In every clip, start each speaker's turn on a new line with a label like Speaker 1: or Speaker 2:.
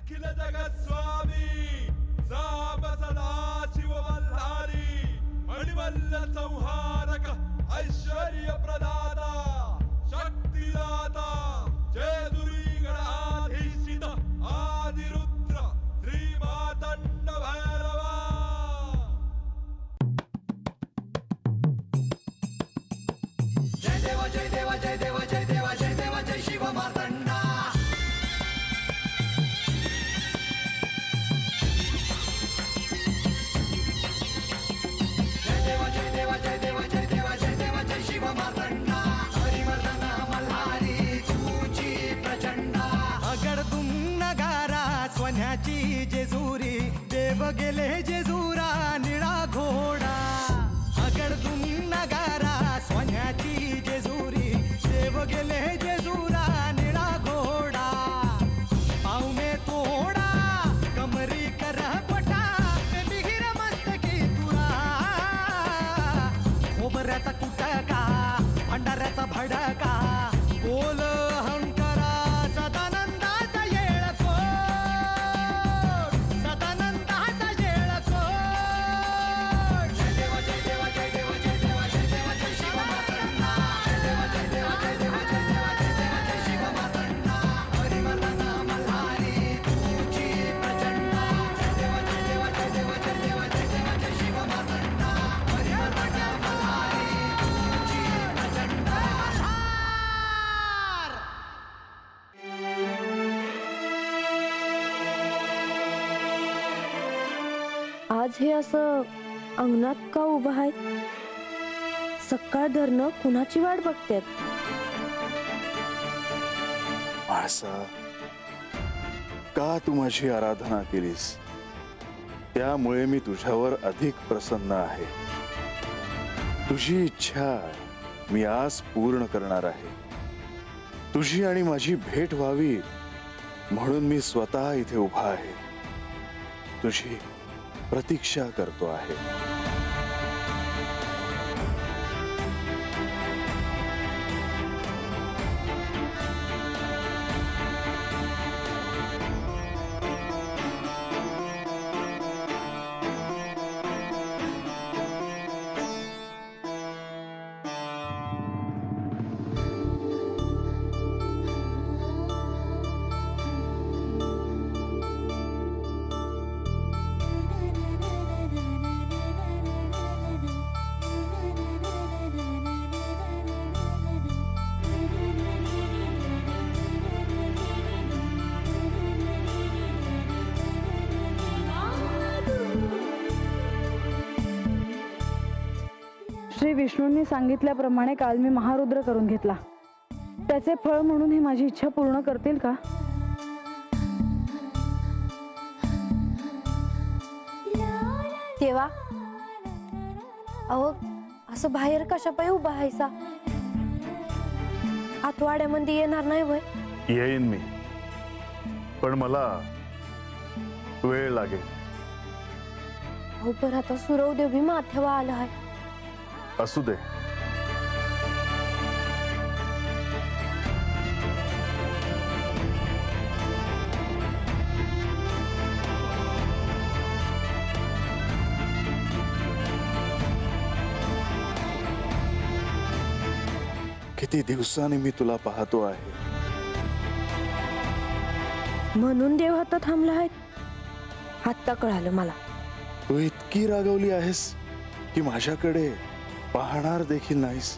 Speaker 1: अखिल जगत स्वामी साप सदा शिव मल्हारी मणिमल्ल संहारक ऐश्वर्य प्रदाता शक्तिदाता जय दुरी गणाधीशित आदिरुद्र श्री मातंड भैरवा.
Speaker 2: जय देवा जय देवा जय देवा जय देवा जय देवा जय शिव मार्तंडा. जय देवा जय देवा जय देवा जय देवा जय देवा जय शिव मार्तंडा. हरिवर्धन मल्हारी तुझी प्रचंडा.
Speaker 3: अगडदुम नगारा सोन्याची जेजुरी देव गेले जेजुरा निळा घोडा. अगडदुम नगारा सोन्याची जेजुरी देव गेले जेजुरा निळा घोडा. पाव में तोडा कमरी कर पटा बिहिर मस्तकी तुरा. खोबऱ्याचा कुटका भंडाऱ्याचा भडका बोल अहंकारा सदानंदाचा येळको. सदानंदाचा येळको.
Speaker 2: जय देवा जय देवा जय देवा जय देवा जय देवा जय शिव मार्तंडा. जय देवा जय देवा जय देवा जय देवा जय देवा जय शिव मार्तंडा. हरिवर्धन मल्हारी तुझी प्रचंडा. जय देवा जय देवा जय देवा जय देवा जय देवा जय शिव मार्तंडा. हरिवर्धन मल्हारी तुझी प्रचंडा.
Speaker 4: आज हे असं अंगणात का उभं आहे? सकाळ धरणं कुणाची वाट बघतेत?
Speaker 5: माणसा, का तू माझी आराधना केलीस त्यामुळे मी तुझ्यावर अधिक प्रसन्न आहे. तुझी इच्छा मी आज पूर्ण करणार आहे. तुझी आणि माझी भेट व्हावी म्हणून मी स्वतः इथे उभा आहे. तुझी प्रतीक्षा करतो आहे.
Speaker 6: श्री विष्णूंनी सांगितल्याप्रमाणे काल मी महारुद्र करून घेतला. त्याचे फळ म्हणून ही माझी इच्छा पूर्ण करतील का?
Speaker 4: तेव्हा अहो असं बाहेर कशा पायी उभा आहेसा? आतवाड्यामध्ये येणार नाही वय?
Speaker 5: येईन मी, पण मला वेळ लागेल.
Speaker 4: हो पर आता सुरवदेव भी माथ्यावर आला आहे.
Speaker 5: असू दे. किती दिवसांनी मी तुला पाहतो आहे.
Speaker 4: म्हणून देव आता थांबला आहे. आत्ता कळालं मला.
Speaker 5: तू इतकी रागवली आहेस की माझ्याकडे पाहणार देखील नाहीस.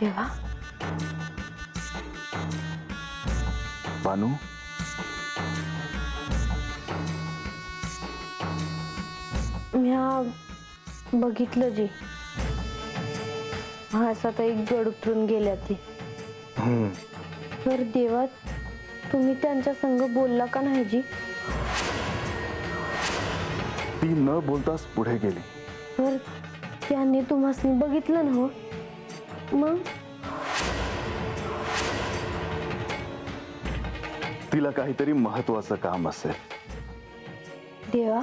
Speaker 4: देवा,
Speaker 5: बानू,
Speaker 4: म्या बघितलं जी हासात एक गड उतरून गेल्या ती. तर देवा, तुम्ही त्यांच्या संग बोलला का नाही जी?
Speaker 5: ती न बोलताच पुढे गेली.
Speaker 4: तर त्यांनी तुम्हाला बघितलं ना? मग
Speaker 5: तिला काहीतरी महत्वाचं काम असेल.
Speaker 4: देवा,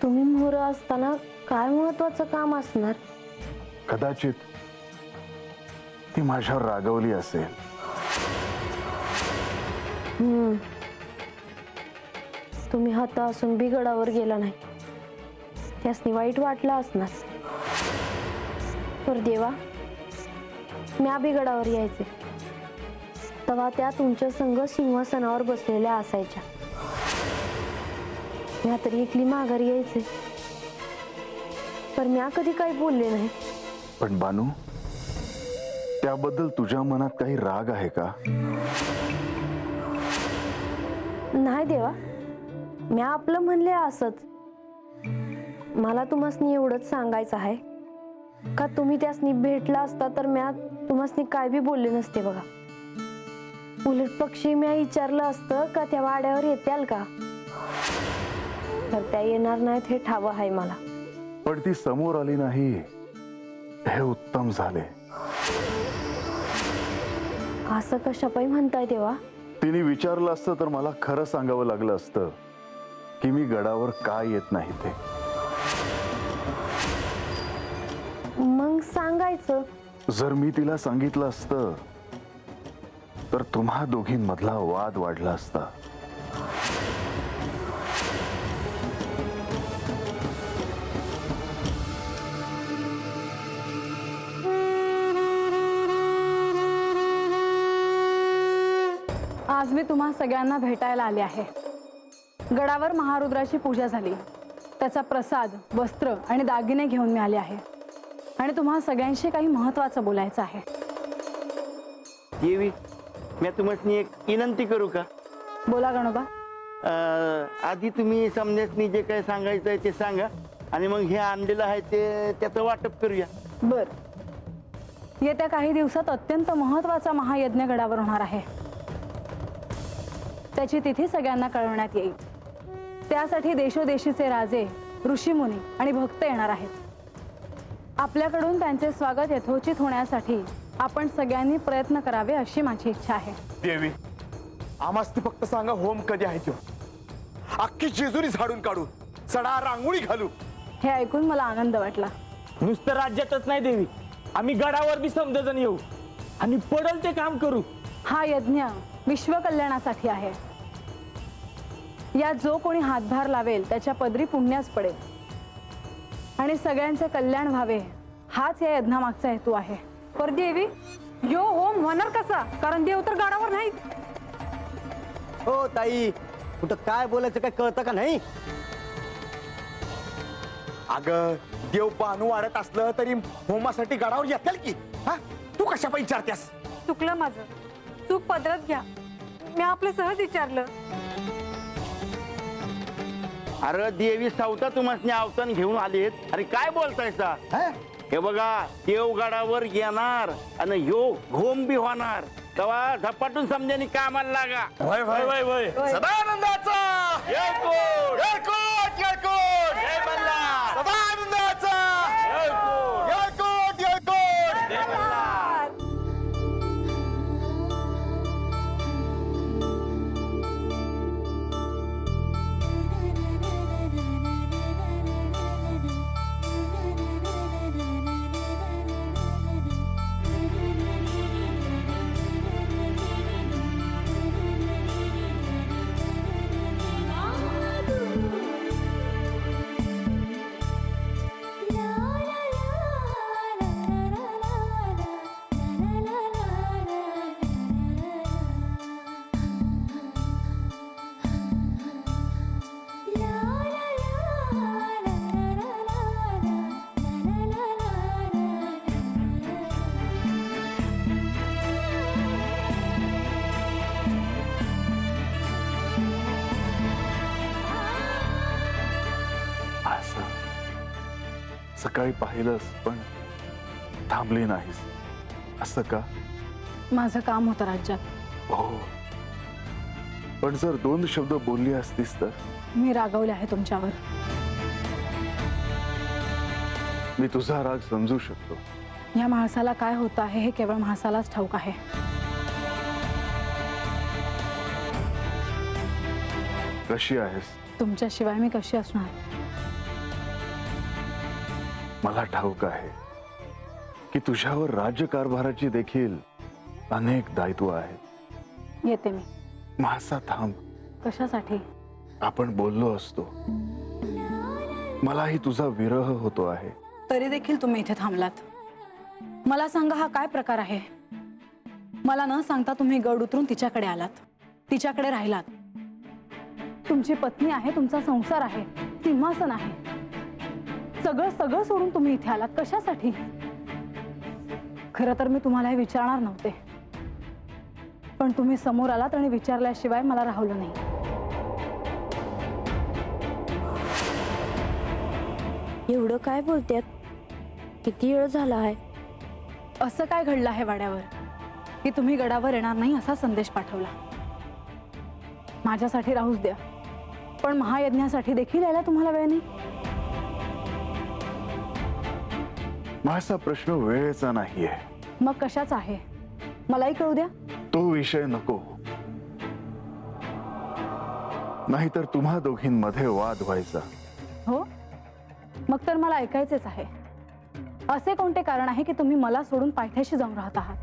Speaker 4: तुम्ही मोर असताना काय महत्वाचं काम असणार?
Speaker 5: कदाचित ती माझ्यावर रागवली असेल.
Speaker 4: तुम्ही हाता असून बिगडावर गेला नाही, त्यासनी वाईट वाटलं असणार. तर देवा, म्या बिगडावर यायचे तेव्हा त्या तुमच्या संग सिंहासनावर बसलेल्या असायच्या. म्या तरी एकली माघारी यायचे, पण म्या कधी काही बोलले नाही.
Speaker 5: पण बानू, त्याबद्दल तुझ्या मनात काही राग आहे का?
Speaker 4: नाही देवा, म्या आपलं म्हणले असच. मला तुम्हासनी एवढंच सांगायचं आहे का तुम्ही त्यासनी भेटला असता तर म्या तुम्हासनी काय बी बोलले नसते बघा. उलट पक्षी म्या विचारलं असतं का त्या वाड्यावर येत्याल का, तर त्या येणार नाहीत हे ठावं आहे मला.
Speaker 5: पण ती समोर आली नाही हे उत्तम झाले.
Speaker 4: असं कशापायी म्हणताय देवा?
Speaker 5: तिने विचारलं असतं तर मला खरं सांगावं लागलं असतं की मी गडावर का येत नाही ते.
Speaker 4: मग सांगायचं.
Speaker 5: जर मी तिला सांगितलं असतं तर तुम्हा दोघींमधला वाद वाढला असता.
Speaker 6: आज मी तुम्हा सगळ्यांना भेटायला आले आहे. गडावर महारुद्राची पूजा झाली, त्याचा प्रसाद, वस्त्र आणि दागिने घेऊन मी आले आहे आणि तुम्हा सगळ्यांशी काही महत्त्वाचं बोलायचं आहे.
Speaker 7: देवी, मी तुम्हाला एक विनंती करू का?
Speaker 6: बोला गणोबा.
Speaker 7: आधी तुम्ही समजासनी जे काय सांगायचं आहे ते सांगा आणि मग हे आणलेलं आहे ते त्याचं वाटप करूया.
Speaker 6: बर, येत्या काही दिवसात अत्यंत महत्त्वाचा महायज्ञ गडावर होणार आहे. त्याची तिथी सगळ्यांना कळवण्यात येईल. त्यासाठी देशोदेशीचे राजे, ऋषीमुनी आणि भक्त येणार आहेत. आपल्याकडून त्यांचे स्वागत यथोचित होण्यासाठी आपण सगळ्यांनी प्रयत्न करावे अशी माझी इच्छा आहे.
Speaker 8: देवी, आम्हास ती फक्त सांगा होम कधी आहे तो. अख्खी जेजुरी झाडून काढू, सडा रांगोळी घालू.
Speaker 6: हे ऐकून मला आनंद वाटला.
Speaker 9: नुसतं राज्यातच नाही देवी, आम्ही गडावर बी समजन येऊ आणि पडल ते काम करू.
Speaker 6: हा यज्ञ विश्व कल्याणासाठी आहे. यात जो कोणी हातभार लावेल त्याच्या पदरी पुण्यास पडेल आणि सगळ्यांचे कल्याण व्हावे हाच या यज्ञामागचा हेतू आहे.
Speaker 10: पर देवी, यो होम होणार कसा? कारण देव तर गडावर नाही.
Speaker 3: हो ताई, कुठं काय बोलायचं काय कळतं का नाही?
Speaker 8: अगं, देव बानू वाढत असलं तरी होमासाठी गडावर येतील की. हा, तू कशा पायी विचारतेस?
Speaker 10: चुकलं माझं, चूक पदरात घ्या. मी आपलं सहज विचारलं.
Speaker 7: अरे देवी, सावता तुम्हाला अवसान घेऊन आलेत आणि काय बोलतायसा? हे बघा, देव गडावर येणार आणि ह्यो होम बी होणार. तेव्हा झपाटून समजानी कामाला लागा.
Speaker 8: वय वय वय वय. सदानंदाचा येळकोट, येळकोट, येळकोट. जय मल्हार. सदानंदाचा येळकोट, येळकोट, येळकोट. जय मल्हार.
Speaker 2: Ah
Speaker 5: सकाळी पाहिलंस पण थांबली नाहीस, असं का?
Speaker 6: माझं काम होतं राज्यात.
Speaker 5: हो, पण जर 2 शब्द बोलली असतीस तर?
Speaker 6: मी रागवले आहे तुमच्यावर.
Speaker 5: मी तुझा राग समजू शकतो.
Speaker 6: या माणसाला काय होतं आहे हे केवळ माणसालाच ठाऊक आहे.
Speaker 5: कशी आहेस?
Speaker 6: तुमच्याशिवाय मी कशी असणार?
Speaker 5: मला ठाऊक आहे की तुझ्यावर राज्यकारभाराची देखील अनेक दायित्व आहेत.
Speaker 6: येते मी.
Speaker 5: माझा थांब.
Speaker 6: कशासाठी?
Speaker 5: आपण बोललो असतो. मलाही तुझा विरह होतो आहे.
Speaker 6: तरी देखील तुम्ही इथे थांबलात. मला सांगा, हा काय प्रकार आहे? मला न सांगता तुम्ही गड उतरून तिच्याकडे आलात, तिच्याकडे राहिलात. तुमची पत्नी आहे, तुमचा संसार आहे, सिंहासन आहे, सगळं सगळं सोडून तुम्ही इथे आलात. कशासाठी? खरं तर मी तुम्हाला हे विचारणार नव्हते, पण तुम्ही समोर आलात आणि विचारल्याशिवाय मला राहवलं नाही.
Speaker 4: एवढं काय बोलतेत? किती वेळ झाला आहे?
Speaker 6: असं काय घडलं आहे वाड्यावर की तुम्ही गडावर येणार नाही असा संदेश पाठवला? माझ्यासाठी राहूच द्या, पण महायज्ञासाठी देखील यायला तुम्हाला वेळ नाही?
Speaker 5: माझा प्रश्न वेळेचा नाहीये.
Speaker 6: मग कशाचा आहे? मलाही कळू द्या.
Speaker 5: तो विषय नको, नाहीतर तुम्हा दोघींमध्ये वाद व्हायचा.
Speaker 6: हो, मग तर मला ऐकायचेच आहे. असे कोणते कारण आहे की तुम्ही मला सोडून पायथ्याशी जाऊन राहत आहात?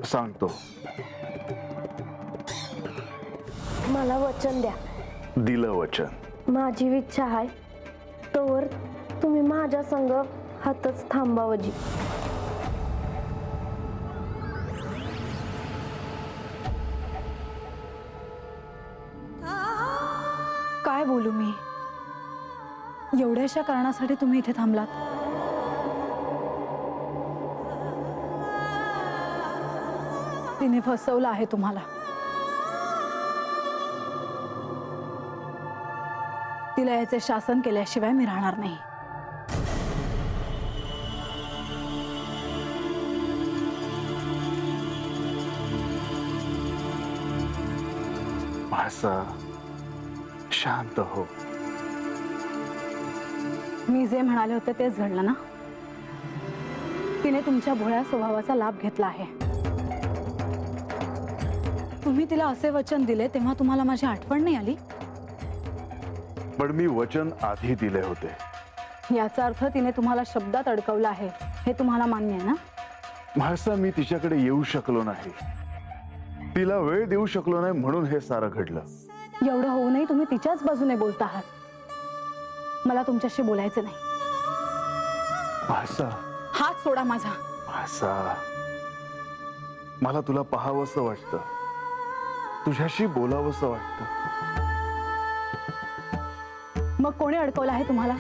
Speaker 5: सांगतो.
Speaker 4: मला वचन द्या.
Speaker 5: दिलं वचन.
Speaker 4: माझी इच्छा आहे तोवर तुम्ही माझ्या संग हातच थांबावजी.
Speaker 6: काय बोलू मी? एवढ्याशा कारणासाठी तुम्ही इथे थांबलात? तिने फसवलं आहे तुम्हाला. तिला याचे शासन केल्याशिवाय मी राहणार नाही.
Speaker 5: माझा शांत हो.
Speaker 6: मी जे म्हणाले होते तेच घडलं ना? तिने तुमच्या भोळ्या स्वभावाचा लाभ घेतला आहे. तुम्ही तिला असे वचन दिले तेव्हा तुम्हाला माझी आठवण नाही आली?
Speaker 5: पण मी वचन आधी दिले होते.
Speaker 6: याचा अर्थ तिने तुम्हाला शब्दात अडकवलं आहे हे तुम्हाला मान्य आहे ना?
Speaker 5: म्हाळसा, मी तिच्याकडे येऊ शकलो नाही, तिला वेळ देऊ शकलो नाही, म्हणून हे सारं घडलं.
Speaker 6: एवढं होऊनही तुम्ही तिच्याच बाजूने बोलत आहात. मला तुमच्याशी बोलायचं नाही.
Speaker 5: म्हाळसा,
Speaker 6: हात सोडा माझा.
Speaker 5: म्हाळसा, मला तुला पाहावंसं वाटतं, तुझ्याशी बोलावंसं वाटतं.
Speaker 6: मग कोणी अडकवलं आहे तुम्हाला?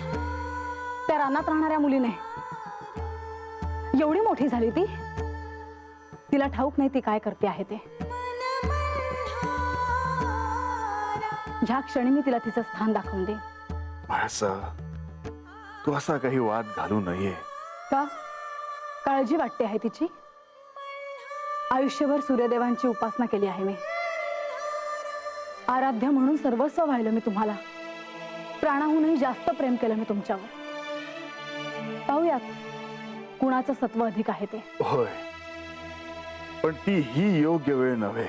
Speaker 6: त्या रानात राहणाऱ्या मुलीने. एवढी मोठी झाली ती, तिला ठाऊक नाही ती काय करते आहे ते. ज्या क्षणी मी तिला तिचं स्थान दाखवून दे.
Speaker 5: म्हाळसा, तू असा काही वाद घालू नये.
Speaker 6: का? काळजी वाटते आहे तिची? आयुष्यभर सूर्यदेवांची उपासना केली आहे मी. आराध्य म्हणून सर्वस्व वाहिलं मी तुम्हाला. प्राणाहूनही जास्त प्रेम केलं मी तुमच्यावर. पाहूयात कुणाचं सत्व अधिक आहे ते.
Speaker 5: होय, पण ती ही योग्य वेळ नव्हे.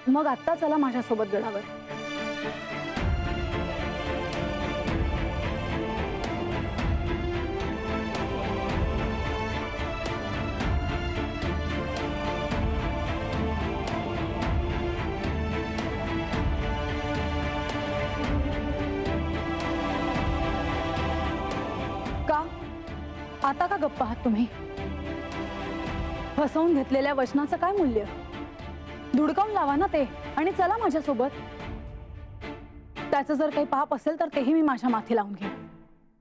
Speaker 6: मग आत्ता चला माझ्यासोबत गडावर. का? आता का गप्प आहात तुम्ही? फसवून घेतलेल्या वचनाचं काय मूल्य? धुडकावून लावा ना ते आणि चला माझ्यासोबत. त्याचं जर काही पाप असेल तर तेही मी माझ्या माथी लावून घेईन.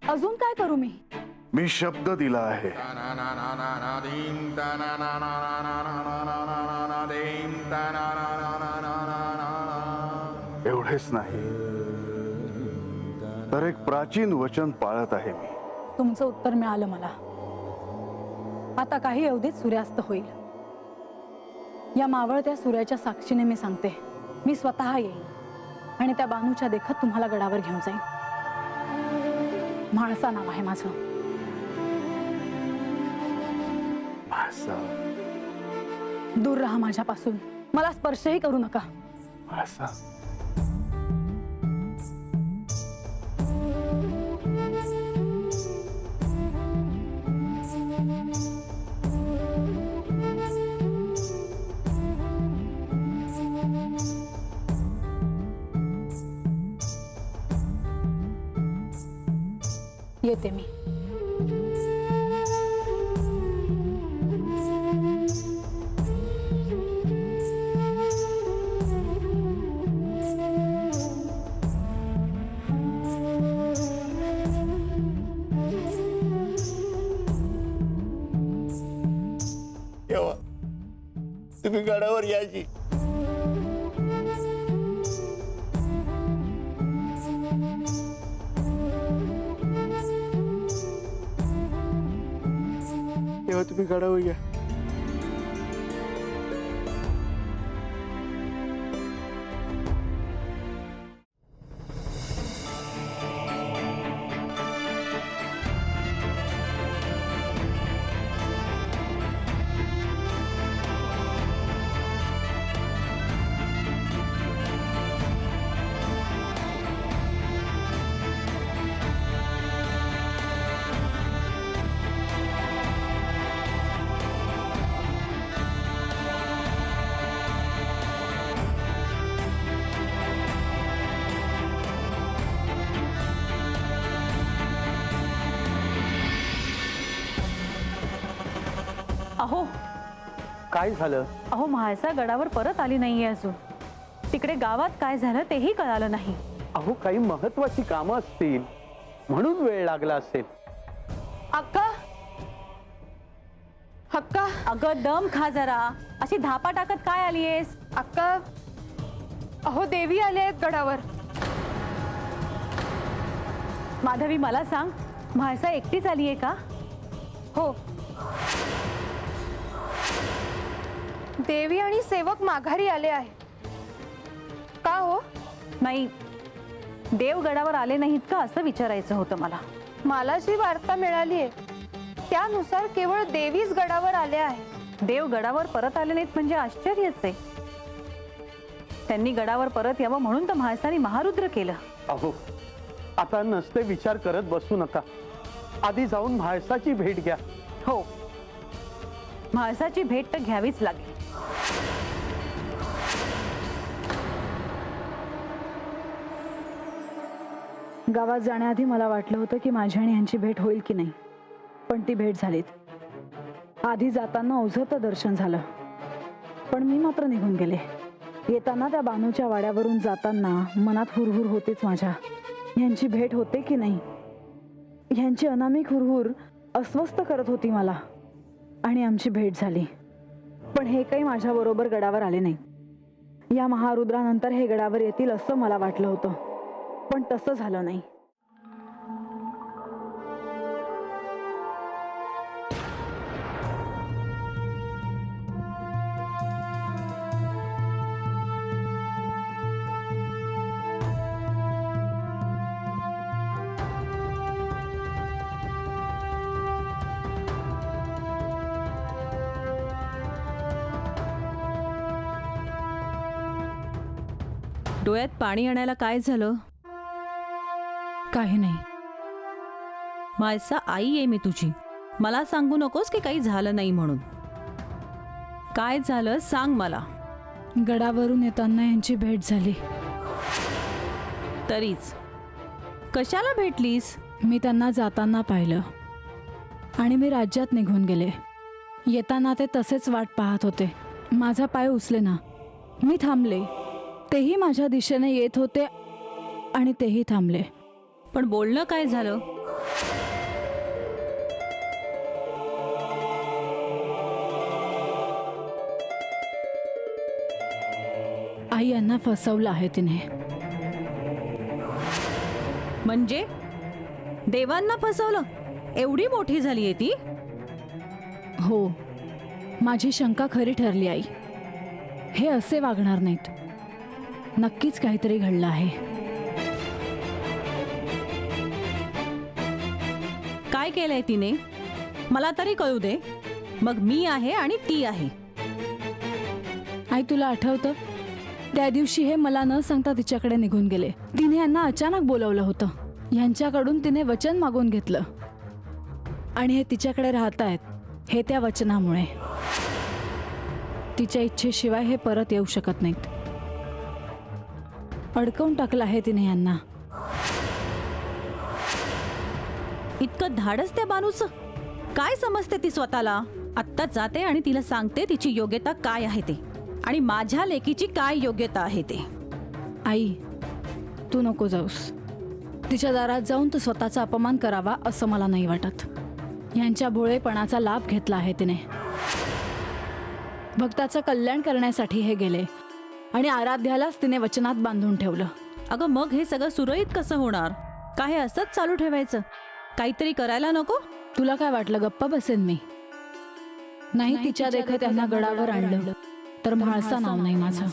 Speaker 6: अजून काय करू मी?
Speaker 5: मी शब्द दिला आहे. एवढेच नाही, तर एक प्राचीन वचन पाळत आहे मी.
Speaker 6: तुमचं उत्तर मिळालं मला. आता काही अवधीत सूर्यास्त होईल. या मावळत्या सूर्याच्या साक्षीने मी सांगते, मी स्वतः येईन आणि त्या बानूच्या देखत तुम्हाला गडावर घेऊन जाईन. म्हाळसा नाव आहे माझं.
Speaker 5: म्हाळसा.
Speaker 6: दूर राहा माझ्यापासून, मला स्पर्शही करू नका.
Speaker 5: म्हाळसा.
Speaker 6: येते मी.
Speaker 7: तेव्हा तुम्ही गडावर यायची. तेव्हा तुम्ही गडावर या.
Speaker 6: अहो
Speaker 3: काय झालं?
Speaker 6: अहो म्हाळसा गडावर परत आली नाहीये अजून. तिकडे गावात काय झालं तेही कळालं नाही.
Speaker 3: अहो काही महत्वाची कामं असतील म्हणून वेळ लागला असेल.
Speaker 10: अक्का हक्का
Speaker 6: अगं दम खा जरा. अशी धापा टाकत काय आलीयस?
Speaker 10: अक्का अहो देवी आले आहेत गडावर.
Speaker 6: माधवी मला सांग, म्हाळसा एकटीच आलीये का?
Speaker 10: हो, देवी आणि सेवक माघारी आले आहेत. का हो?
Speaker 6: नाही, देव गडावर आले नाहीत का असं विचारायचं होतं मला.
Speaker 10: मला जी वार्ता मिळाली आहे त्यानुसार केवळ देवीच गडावर आल्या आहेत.
Speaker 6: देव गडावर परत आले नाहीत म्हणजे आश्चर्यच आहे. त्यांनी गडावर परत यावं म्हणून तर म्हाळसाने महारुद्र केलं.
Speaker 3: अहो आता नसते विचार करत बसू नका. आधी जाऊन म्हाळसाची भेट घ्या.
Speaker 6: हो, म्हाळसाची भेट तर घ्यावीच लागेल. गावात जाण्याआधी मला वाटलं होतं की माझ्या आणि यांची भेट होईल की नाही, पण ती भेट झालीत. आधी जाताना ओझरतं दर्शन झालं, पण मी मात्र निघून गेले. येताना त्या बानूच्या वाड्यावरून जाताना मनात हुरहुर होतेच माझ्या, यांची भेट होते की नाही. यांची अनामिक हुरहुर अस्वस्थ करत होती मला. आणि आमची भेट झाली, पण हे काही माझ्याबरोबर गडावर आले नाही. या महारुद्रानंतर हे गडावर येतील असं मला वाटलं होतं, पण तसं झालं नाही.
Speaker 11: डोळ्यात पाणी आणायला काय झालं?
Speaker 6: काही नाही.
Speaker 11: म्हाळसा आई आहे मी तुझी. मला सांगू नकोस की काही झालं नाही म्हणून. काय झालं सांग मला.
Speaker 6: गडावरून येताना यांची भेट झाली.
Speaker 11: तरीच कशाला भेटलीस?
Speaker 6: मी त्यांना जाताना पाहिलं आणि मी राज्यात निघून गेले. येताना ते तसेच वाट पाहत होते. माझा पाय उचलेना. मी थांबले, तेही माझ्या दिशेने येत होते आणि तेही थांबले.
Speaker 11: पण बोलणं काय झालं?
Speaker 6: आई यांना फसवलं आहे तिने.
Speaker 11: म्हणजे देवांना फसवलं? एवढी मोठी झाली आहे ती?
Speaker 6: हो, माझी शंका खरी ठरली आई. हे असे वागणार नाहीत. नक्कीच काहीतरी घडलं आहे.
Speaker 11: काय केलंय तिने मला तरी कळू दे. मग मी आहे आणि ती आहे.
Speaker 6: आई, तुला आठवतं त्या दिवशी हे मला न सांगता तिच्याकडे निघून गेले. तिने यांना अचानक बोलवलं होतं. यांच्याकडून तिने वचन मागून घेतलं आणि हे तिच्याकडे राहत आहेत हे त्या वचनामुळे. तिच्या इच्छेशिवाय हे परत येऊ शकत नाहीत. अडकवून टाकलं आहे तिने यांना.
Speaker 11: इतकं धाडस त्या बानूचं? काय समजते ती स्वतःला? आत्ता जाते आणि तिला सांगते तिची योग्यता काय आहे ते, आणि माझ्या लेकीची काय योग्यता आहे ते.
Speaker 6: आई, तू नको जाऊस. तिच्या दारात जाऊन तू स्वतःचा अपमान करावा असं मला नाही वाटत. यांच्या भोळेपणाचा लाभ घेतला आहे तिने. भक्ताचं कल्याण करण्यासाठी हे गेले आणि आराध्यालाच तिने वचनात बांधून ठेवलं.
Speaker 11: अगं मग हे सगळं सुरळीत कसं होणार? काय असंच चालू ठेवायचं? काहीतरी करायला नको?
Speaker 6: तुला काय वाटलं गप्पा बसेन मी? नाही, तिच्या देखत त्यांना गडावर आणलं तर म्हाळसा नाव नाही माझं.